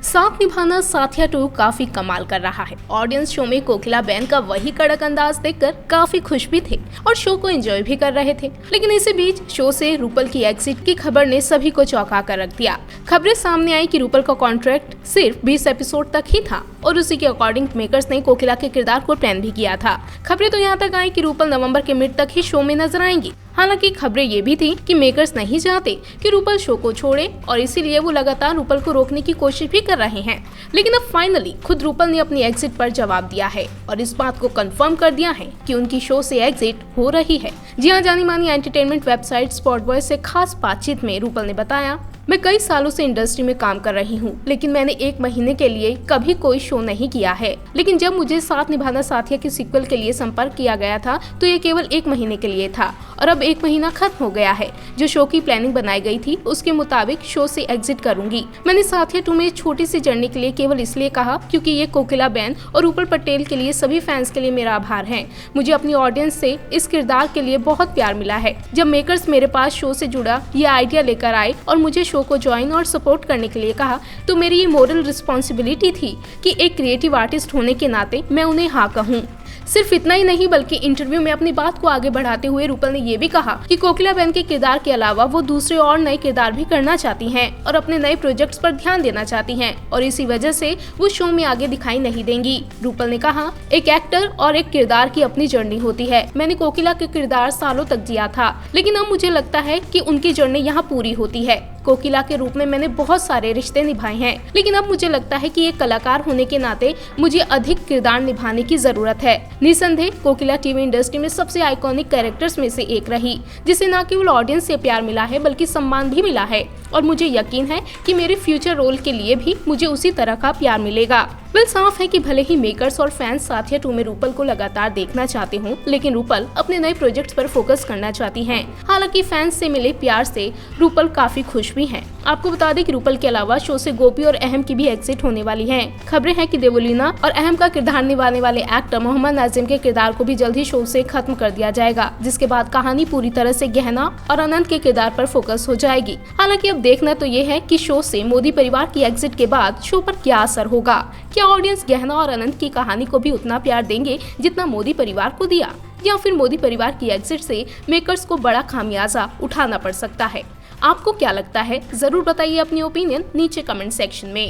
साथ निभाना साथिया 2 काफी कमाल कर रहा है। ऑडियंस शो में कोकिलाबेन का वही कड़क अंदाज देखकर काफी खुश भी थे और शो को एंजॉय भी कर रहे थे। लेकिन इसी बीच शो से रूपल की एग्जिट की खबर ने सभी को चौंका कर रख दिया। खबरें सामने आई कि रूपल का कॉन्ट्रैक्ट सिर्फ 20 एपिसोड तक ही था और उसी के अकॉर्डिंग मेकर्स ने कोकिला के किरदार को प्लान भी किया था। खबरें तो यहाँ तक आई कि रूपल नवंबर के मिड तक ही शो में नजर आएंगी। हालांकि खबरें ये भी थी कि मेकर्स नहीं चाहते कि रूपल शो को छोड़े और इसीलिए वो लगातार रूपल को रोकने की कोशिश भी कर रहे हैं। लेकिन अब फाइनली खुद रूपल ने अपनी एग्जिट पर जवाब दिया है और इस बात को कंफर्म कर दिया है कि उनकी शो से एग्जिट हो रही है। जी हाँ, जानी मानी एंटरटेनमेंट वेबसाइट स्पॉट बॉय से खास बातचीत में रूपल ने बताया, मैं कई सालों से इंडस्ट्री में काम कर रही हूँ, लेकिन मैंने 1 महीने के लिए कभी कोई शो नहीं किया है। लेकिन जब मुझे साथ निभाना साथिया की सीक्वल के लिए संपर्क किया गया था तो ये केवल 1 महीने के लिए था और अब 1 महीना खत्म हो गया है। जो शो की प्लानिंग बनाई गई थी उसके मुताबिक शो से एग्जिट करूंगी। मैंने साथिया 2 में छोटी सी जर्नी के लिए केवल इसलिए कहा क्योंकि ये कोकिलाबेन और रूपल पटेल के लिए सभी फैंस के लिए मेरा आभार है। मुझे अपनी ऑडियंस से इस किरदार के लिए बहुत प्यार मिला है। जब मेकर्स मेरे पास शो से जुड़ा ये आइडिया लेकर आए और मुझे शो को ज्वाइन और सपोर्ट करने के लिए कहा तो मेरी ये मोरल रिस्पॉन्सिबिलिटी थी कि एक क्रिएटिव आर्टिस्ट होने के नाते मैं उन्हें हाँ कहूँ। सिर्फ इतना ही नहीं बल्कि इंटरव्यू में अपनी बात को आगे बढ़ाते हुए रूपल ने ये भी कहा कि कोकिलाबेन के किरदार के अलावा वो दूसरे और नए किरदार भी करना चाहती हैं और अपने नए प्रोजेक्ट्स पर ध्यान देना चाहती हैं और इसी वजह से वो शो में आगे दिखाई नहीं देंगी। रूपल ने कहा, एक एक्टर और एक किरदार की अपनी जर्नी होती है। मैंने कोकिला के किरदार सालों तक जिया था, लेकिन अब मुझे लगता है कि उनकी जर्नी यहाँ पूरी होती है। कोकिला के रूप में मैंने बहुत सारे रिश्ते निभाए हैं, लेकिन अब मुझे लगता है कि एक कलाकार होने के नाते मुझे अधिक किरदार निभाने की जरूरत है। निसंदेह कोकिला टीवी इंडस्ट्री में सबसे आइकॉनिक कैरेक्टर्स में से एक रही, जिसे न केवल ऑडियंस से प्यार मिला है बल्कि सम्मान भी मिला है और मुझे यकीन है कि मेरे फ्यूचर रोल के लिए भी मुझे उसी तरह का प्यार मिलेगा। साफ है कि भले ही मेकर्स और फैंस साथिया 2 में रूपल को लगातार देखना चाहते हों, लेकिन रूपल अपने नए प्रोजेक्ट्स पर फोकस करना चाहती हैं। हालांकि फैंस से मिले प्यार से रूपल काफी खुश भी हैं। आपको बता दें कि रूपल के अलावा शो से गोपी और अहम की भी एग्जिट होने वाली है। खबरें हैं कि देवोलीना और अहम का किरदार निभाने वाले एक्टर मोहम्मद नाजिम के किरदार को भी जल्द ही शो से खत्म कर दिया जाएगा, जिसके बाद कहानी पूरी तरह से गहना और अनंत के किरदार पर फोकस हो जाएगी। हालांकि अब देखना तो ये है कि शो से मोदी परिवार की एग्जिट के बाद शो पर क्या असर होगा। क्या ऑडियंस गहना और अनंत की कहानी को भी उतना प्यार देंगे जितना मोदी परिवार को दिया, या फिर मोदी परिवार की एग्जिट से मेकर्स को बड़ा खामियाजा उठाना पड़ सकता है। आपको क्या लगता है, जरूर बताइए अपनी ओपिनियन नीचे कमेंट सेक्शन में।